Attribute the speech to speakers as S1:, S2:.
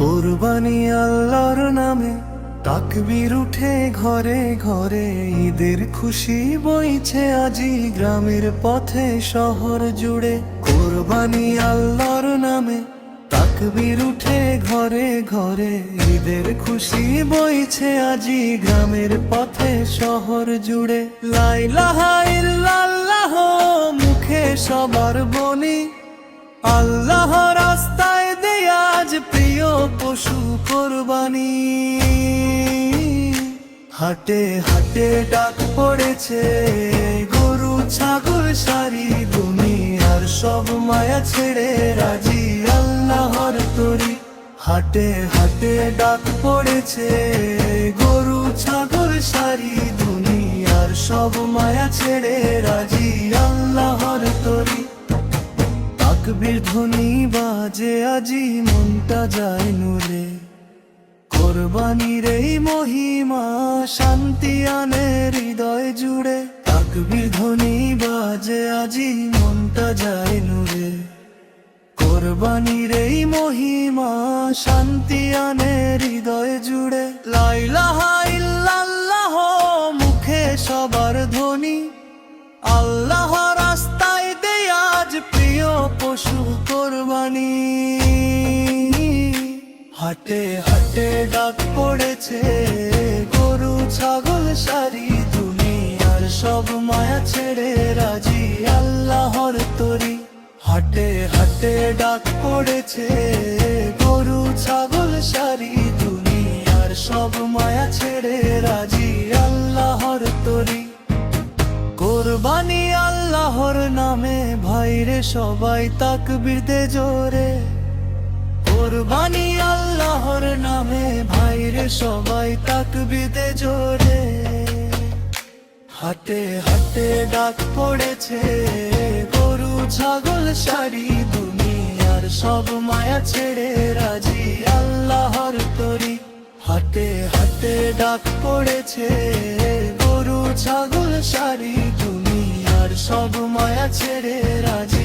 S1: কুরবানি আল্লাহর নামে তাকবীর উঠে ঘরে ঘরে, ঈদের খুশি বইছে আজি গ্রামের পথে শহর জুড়ে। কুরবানি আল্লাহর নামে তাকবীর উঠে ঘরে ঘরে, ঈদের খুশি বইছে আজি গ্রামের পথে শহর জুড়ে। লা ইলাহা ইল্লাল্লাহ মুখে সবার বনি, আল্লাহ রাস্তায় দেয় আজ প্রিয় পশু কোরবানি। হাটে হাটে ডাক পড়েছে গরু ছাগল সারি, দুনিয়ার সব মায়া ছেড়ে রাজি আল্লাহর তরি। হাটে হাটে ডাক পড়েছে গরু ছাগল সারি, দুনিয়ার সব মায়া ছেড়ে রাজি আল্লাহর তরি। তাকবীর ধ্বনি বাজে আজি মনটা যায় নূরে, কোরবানির এই মহিমা শান্তি আনে হৃদয় জুড়ে। তাকবীর ধ্বনি বাজে আজি মনটা যায় নূরে, কোরবানির এই মহিমা শান্তি আনে হৃদয় জুড়ে। লা ইলাহা ইল্লাল্লাহ মুখে সবার ধ্বনি, আল্লাহ রাস্তায় দেয় আজ প্রিয় পশু কোরবানি। হাটে হাটে ডাক পড়েছে গরু ছাগল সারি, দুনিয়ার সব মায়া ছেড়ে রাজি আল্লাহর তরি। হাটে হাটে ডাক পড়েছে গরু ছাগল সারি, দুনিয়ার সব মায়া ছেড়ে রাজি আল্লাহর তরি। কোরবানি আল্লাহর নামে ভাইরে সবাই তাকবীর দে জোরে, কোরবানি আল্লাহর নামে ভাইরে সবাই তাকবীর দে জোরে। হাটে হাটে ডাক পড়েছে গরু ছাগল সারি, দুনিয়ার সব মায়া ছেড়ে রাজি আল্লাহর তরি। হাটে হাটে ডাক পড়েছে গরু ছাগল সারি, দুনিয়ার সব মায়া ছেড়ে রাজি